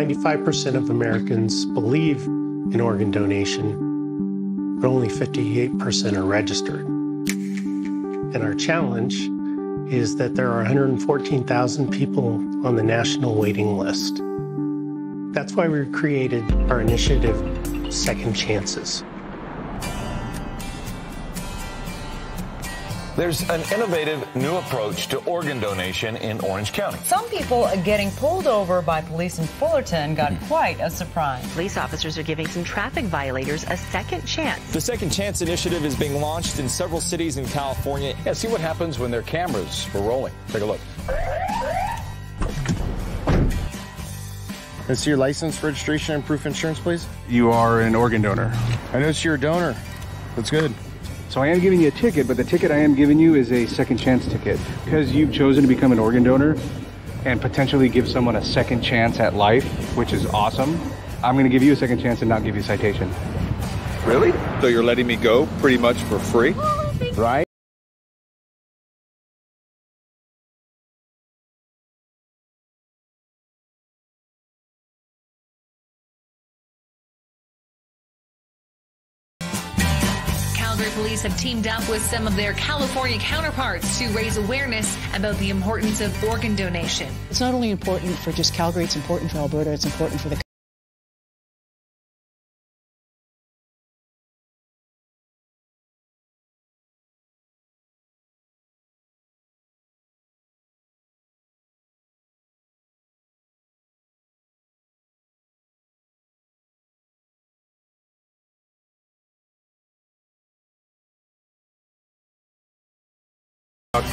95% of Americans believe in organ donation, but only 58% are registered. And our challenge is that there are 114,000 people on the national waiting list. That's why we created our initiative, Second Chances. There's an innovative new approach to organ donation in Orange County. Some people getting pulled over by police in Fullerton got quite a surprise. Police officers are giving some traffic violators a second chance. The Second Chance initiative is being launched in several cities in California. Yeah, see what happens when their cameras were rolling. Take a look. Let's see your license, registration, and proof of insurance, please. You are an organ donor. I noticed you're a donor. That's good. So I am giving you a ticket, but the ticket I am giving you is a second chance ticket. Because you've chosen to become an organ donor and potentially give someone a second chance at life, which is awesome, I'm going to give you a second chance and not give you a citation. Really? So you're letting me go pretty much for free? Right? Police have teamed up with some of their California counterparts to raise awareness about the importance of organ donation. It's not only important for just Calgary, it's important for Alberta, it's important for the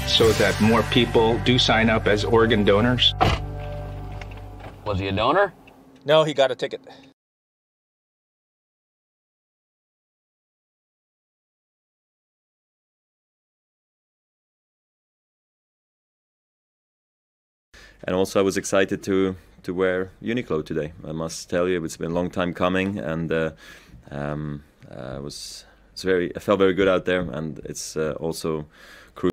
so that more people do sign up as organ donors. Was he a donor? No, he got a ticket. And also I was excited to wear Uniqlo today. I must tell you, it's been a long time coming, and I felt very good out there, and it's also crucial.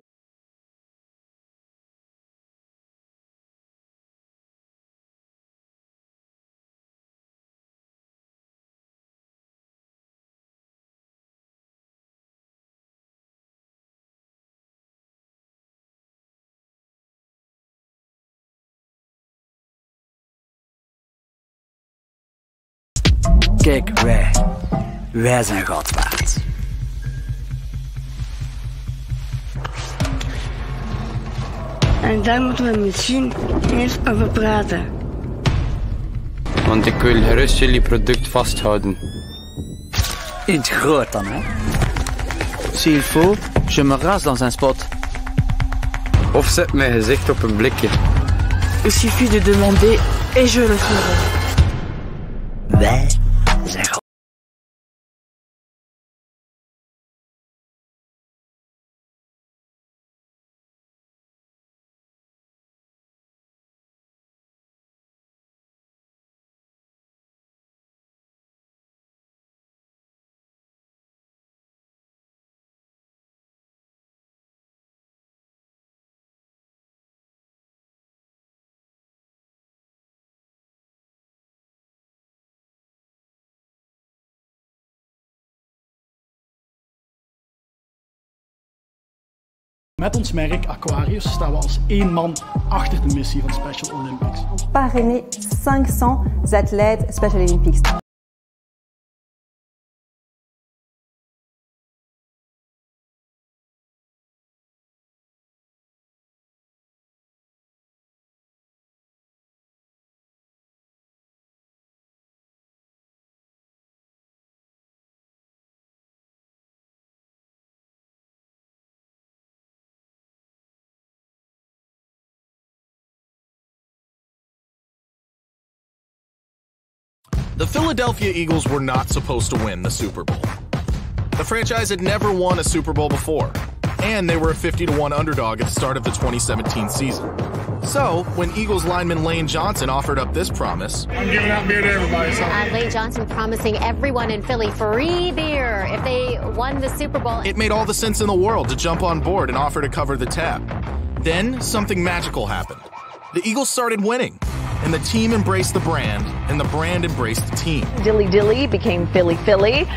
Kijk, wij zijn goud waard. En daar moeten we misschien eens over praten. Want ik wil gerust jullie product vasthouden. In het groot dan, hè? S'il faut, je me rase dans un spot. Of zet mijn gezicht op een blikje. Il suffit de demander et je le ferai. Wij zijn goud. Met ons merk Aquarius staan we als één man achter de missie van Special Olympics. Parrainer 500 athlètes Special Olympics. The Philadelphia Eagles were not supposed to win the Super Bowl. The franchise had never won a Super Bowl before, and they were a 50-1 underdog at the start of the 2017 season. So, when Eagles lineman Lane Johnson offered up this promise, I'm giving out beer to everybody. Lane Johnson promising everyone in Philly free beer if they won the Super Bowl. It made all the sense in the world to jump on board and offer to cover the tab. Then, something magical happened. The Eagles started winning, and the team embraced the brand, and the brand embraced the team. Dilly Dilly became Philly Philly.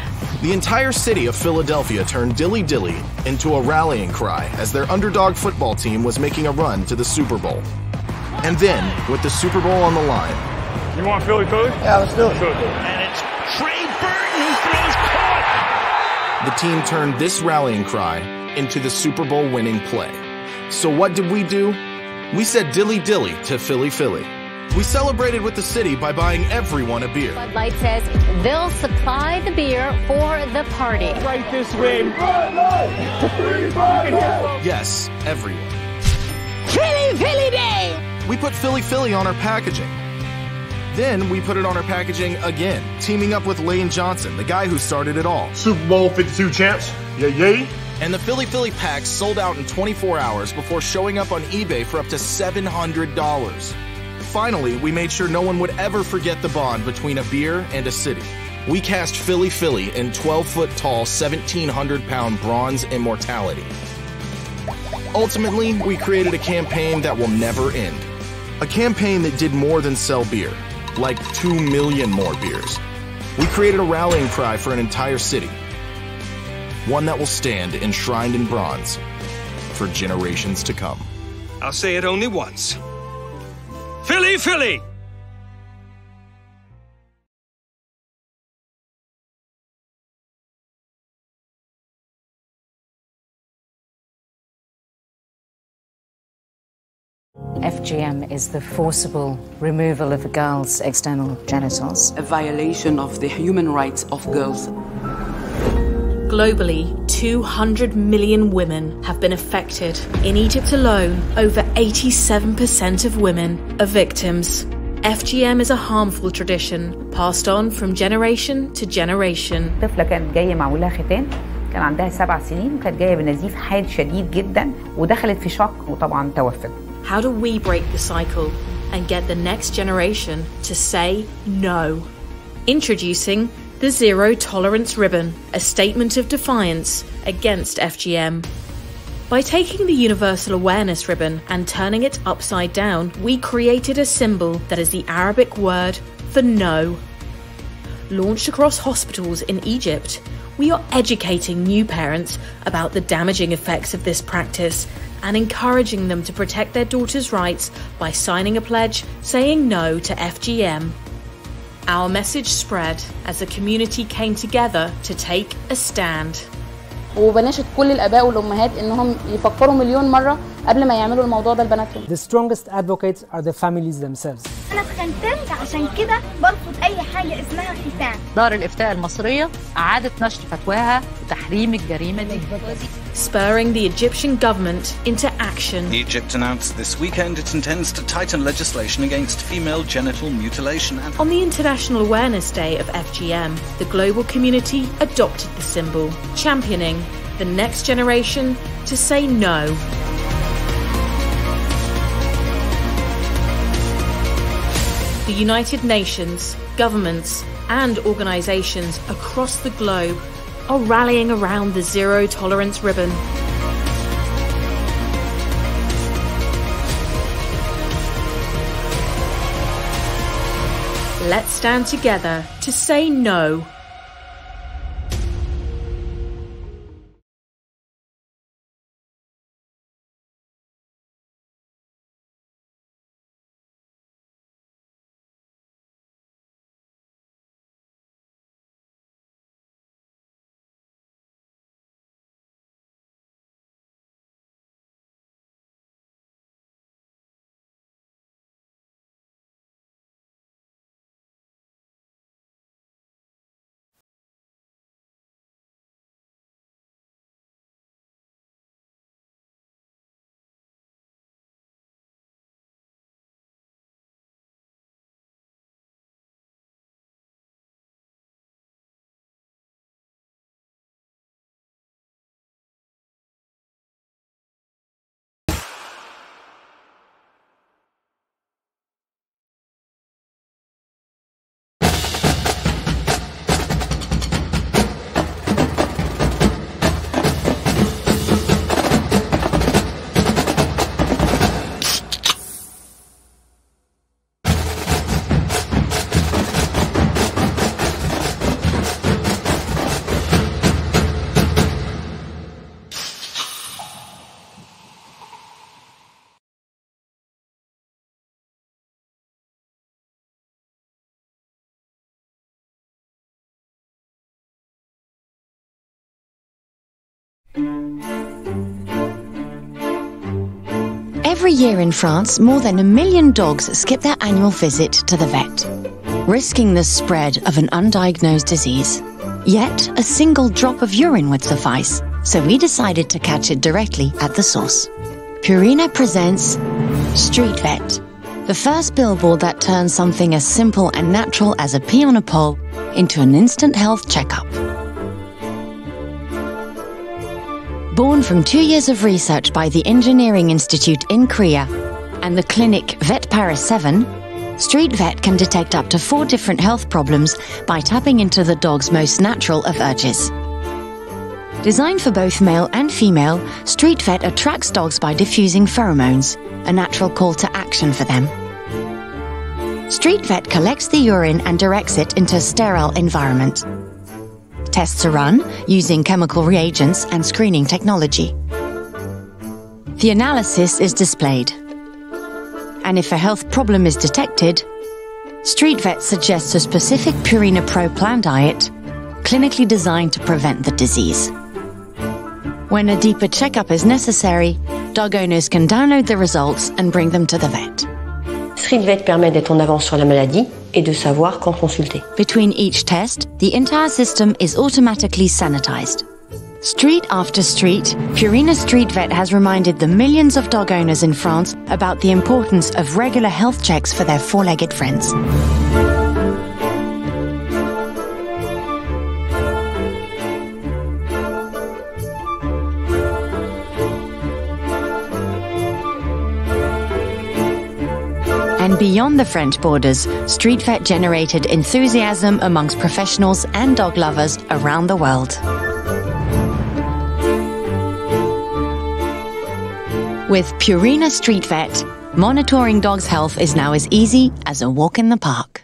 The entire city of Philadelphia turned Dilly Dilly into a rallying cry as their underdog football team was making a run to the Super Bowl. And then, with the Super Bowl on the line... You want Philly Philly? Yeah, let's do it. And it's Trey Burton who throws caught! The team turned this rallying cry into the Super Bowl winning play. So what did we do? We said Dilly Dilly to Philly Philly. We celebrated with the city by buying everyone a beer. Bud Light says they'll supply the beer for the party. Right this way. Yes, everyone. Philly Philly Day! We put Philly Philly on our packaging. Then we put it on our packaging again, teaming up with Lane Johnson, the guy who started it all. Super Bowl 52 champs. Yay. And the Philly Philly packs sold out in 24 hours before showing up on eBay for up to $700. Finally, we made sure no one would ever forget the bond between a beer and a city. We cast Philly Philly in 12-foot-tall, 1,700-pound bronze immortality. Ultimately, we created a campaign that will never end. A campaign that did more than sell beer, like 2 million more beers. We created a rallying cry for an entire city. One that will stand enshrined in bronze for generations to come. I'll say it only once. Philly Philly! FGM is the forcible removal of a girl's external genitals. A violation of the human rights of girls. Globally, 200 million women have been affected. In Egypt alone, over 87% of women are victims. FGM is a harmful tradition passed on from generation to generation. طفلة كانت جاية معمول لها ختان، كان عندها 7 سنين وكانت جاية بنزيف حاد شديد جدا ودخلت في شوك وطبعا توفت. How do we break the cycle and get the next generation to say no? Introducing the Zero Tolerance Ribbon, a statement of defiance against FGM. By taking the Universal Awareness Ribbon and turning it upside down, we created a symbol that is the Arabic word for no. Launched across hospitals in Egypt, we are educating new parents about the damaging effects of this practice and encouraging them to protect their daughters' rights by signing a pledge saying no to FGM. Our message spread as the community came together to take a stand. وبناشد كل الآباء والأمهات إنهم يفكروا مليون مرة قبل ما يعملوا الموضوع ده لبناتهم. The strongest advocates are the families themselves. أنا اتخنتمت عشان كده برفض أي حاجة اسمها ختان. دار الإفتاء المصرية أعادت نشر فتواها وتحريم الجريمة دي. Spurring the Egyptian government into action. Egypt announced this weekend it intends to tighten legislation against female genital mutilation. On the International Awareness Day of FGM, the global community adopted the symbol, championing the next generation to say no. The United Nations, governments, and organizations across the globe are rallying around the Zero Tolerance Ribbon. Let's stand together to say no. Every year in France, more than 1 million dogs skip their annual visit to the vet, risking the spread of an undiagnosed disease. Yet, a single drop of urine would suffice, so we decided to catch it directly at the source. Purina presents Street Vet, the first billboard that turns something as simple and natural as a pee on a pole into an instant health checkup. Born from 2 years of research by the Engineering Institute in Korea and the clinic Vet Paris 7, Street Vet can detect up to 4 different health problems by tapping into the dog's most natural of urges. Designed for both male and female, Street Vet attracts dogs by diffusing pheromones, a natural call to action for them. Street Vet collects the urine and directs it into a sterile environment. Tests are run using chemical reagents and screening technology. The analysis is displayed. And if a health problem is detected, Street Vet suggests a specific Purina Pro Plan diet, clinically designed to prevent the disease. When a deeper checkup is necessary, dog owners can download the results and bring them to the vet. Street Vet permet d'être en avance sur la maladie et de savoir quand consulter. Between each test, the entire system is automatically sanitized. Street after street, Purina Street Vet has reminded the millions of dog owners in France about the importance of regular health checks for their four-legged friends. And beyond the French borders, Street Vet generated enthusiasm amongst professionals and dog lovers around the world. With Purina Street Vet, monitoring dogs' health is now as easy as a walk in the park.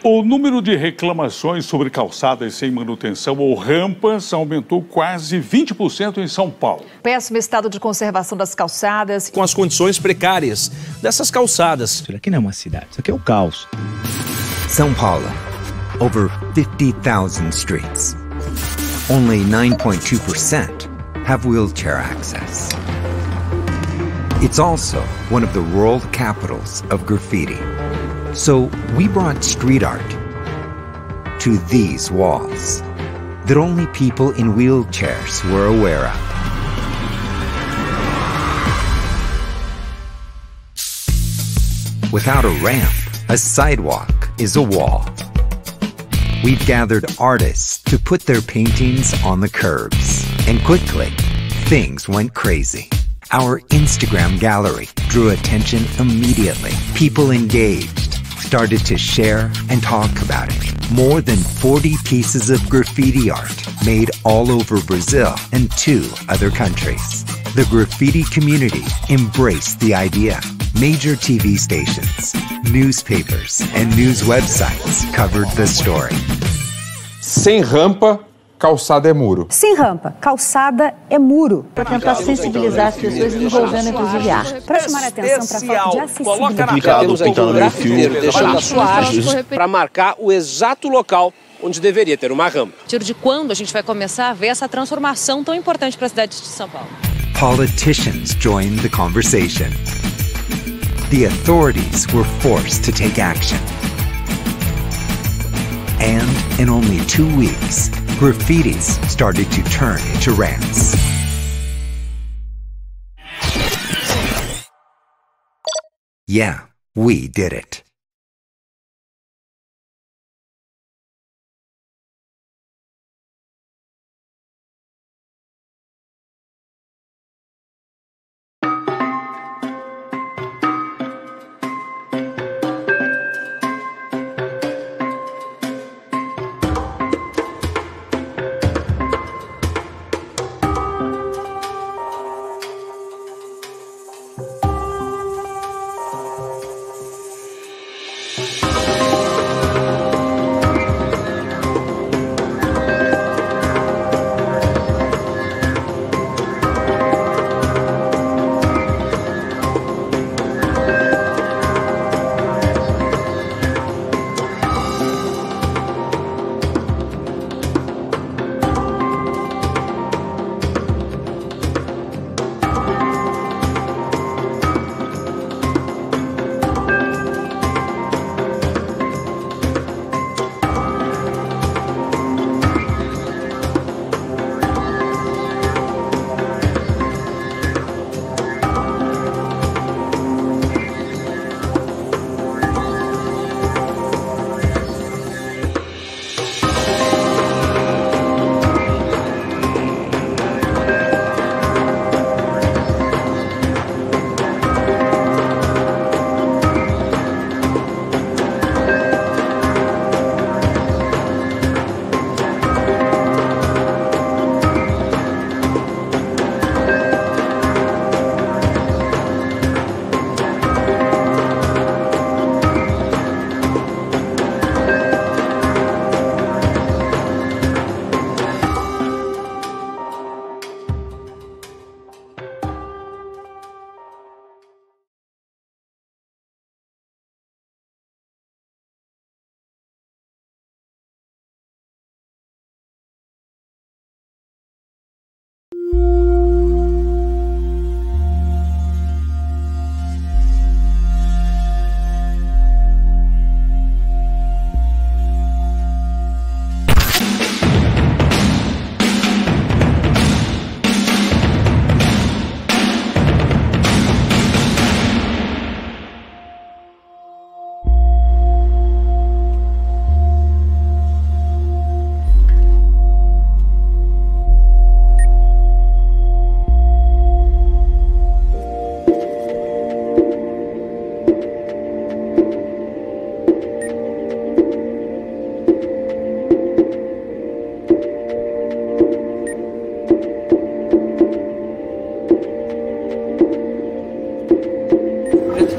O número de reclamações sobre calçadas sem manutenção ou rampas aumentou quase 20% em São Paulo. Péssimo estado de conservação das calçadas. Com as condições precárias dessas calçadas. Isso aqui não é uma cidade, isso aqui é o caos. São Paulo, over 50,000 streets. Only 9.2% have wheelchair access. It's also one of the world capitals of graffiti. So we brought street art to these walls that only people in wheelchairs were aware of. Without a ramp, a sidewalk is a wall. We've gathered artists to put their paintings on the curbs, and quickly, things went crazy. Our Instagram gallery drew attention immediately. People engaged, started to share and talk about it. More than 40 pieces of graffiti art made all over Brazil and 2 other countries. The graffiti community embraced the idea. Major TV stations, newspapers, and news websites covered the story. Sem rampa, calçada é muro. Sem rampa, calçada é muro. Para tentar sensibilizar as pessoas envolvendo inclusive a arte. Para chamar a atenção para a falta de acessibilidade. Temos aqui um grafiteiro deixando a sua arte para marcar o exato local onde deveria ter uma rampa. De quando a gente vai começar a ver essa transformação tão importante para a cidade de São Paulo? Politicians joined the conversation. The authorities were forced to take action. And in only 2 weeks, graffitis started to turn into rants. Yeah, we did it.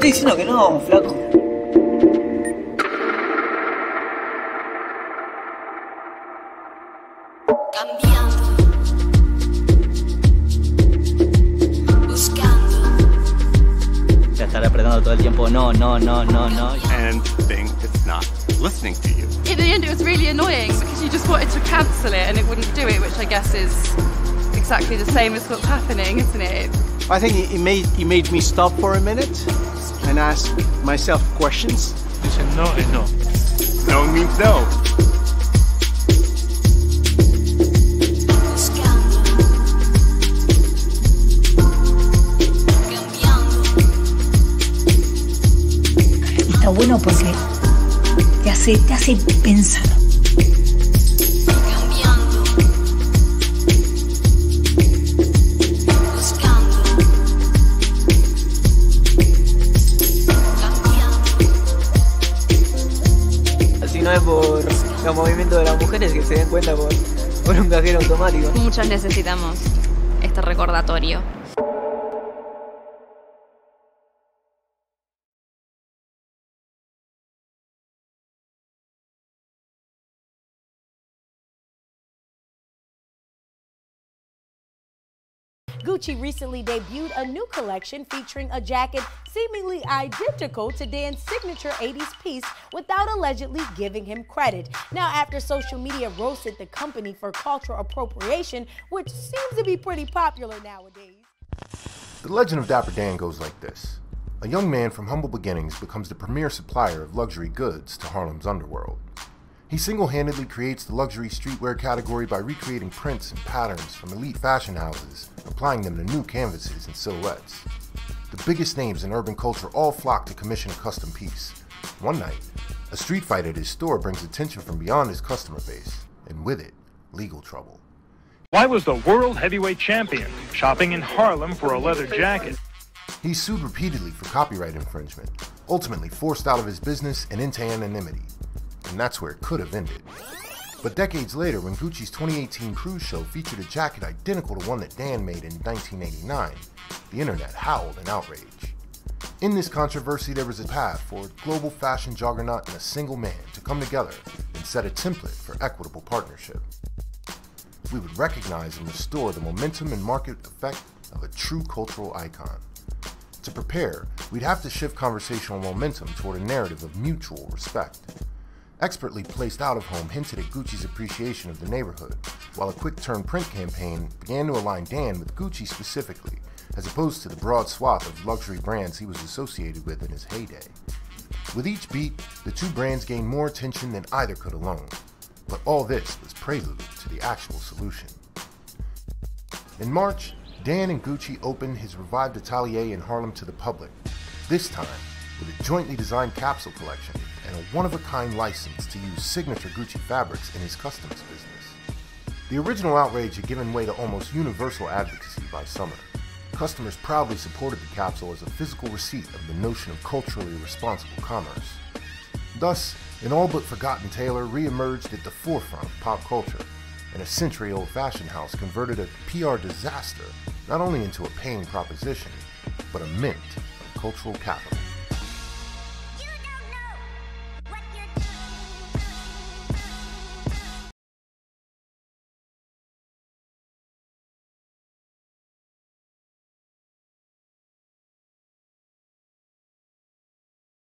estoy diciendo que no, flaco. Estar apretando todo el tiempo no. And think it's not listening to you. In the end, it was really annoying because you just wanted to cancel it and it wouldn't do it, which I guess is exactly the same as what's happening, isn't it? I think it made me stop for a minute and ask myself questions. No es no. No means no. Está bueno porque te hace pensar. Si no es por los movimientos de las mujeres que se den cuenta por un cajero automático. Muchos necesitamos este recordatorio. Gucci recently debuted a new collection featuring a jacket seemingly identical to Dan's signature 80s piece without allegedly giving him credit. Now, after social media roasted the company for cultural appropriation, which seems to be pretty popular nowadays. The legend of Dapper Dan goes like this. A young man from humble beginnings becomes the premier supplier of luxury goods to Harlem's underworld. He single-handedly creates the luxury streetwear category by recreating prints and patterns from elite fashion houses, applying them to new canvases and silhouettes. The biggest names in urban culture all flock to commission a custom piece. One night, a street fight at his store brings attention from beyond his customer base, and with it, legal trouble. Why was the world heavyweight champion shopping in Harlem for a leather jacket? He's sued repeatedly for copyright infringement, ultimately forced out of his business and into anonymity. And that's where it could have ended. But decades later, when Gucci's 2018 cruise show featured a jacket identical to one that Dan made in 1989, the internet howled in outrage. In this controversy, there was a path for a global fashion juggernaut and a single man to come together and set a template for equitable partnership. We would recognize and restore the momentum and market effect of a true cultural icon. To prepare, we'd have to shift conversational momentum toward a narrative of mutual respect. Expertly placed out of home hinted at Gucci's appreciation of the neighborhood, while a quick-turn print campaign began to align Dan with Gucci specifically, as opposed to the broad swath of luxury brands he was associated with in his heyday. With each beat, the two brands gained more attention than either could alone, but all this was prelude to the actual solution. In March, Dan and Gucci opened his revived atelier in Harlem to the public, this time with a jointly designed capsule collection and a one-of-a-kind license to use signature Gucci fabrics in his customs business. The original outrage had given way to almost universal advocacy by summer. Customers proudly supported the capsule as a physical receipt of the notion of culturally responsible commerce. Thus, an all-but-forgotten tailor re-emerged at the forefront of pop culture, and a century-old fashion house converted a PR disaster not only into a paying proposition, but a mint of cultural capital.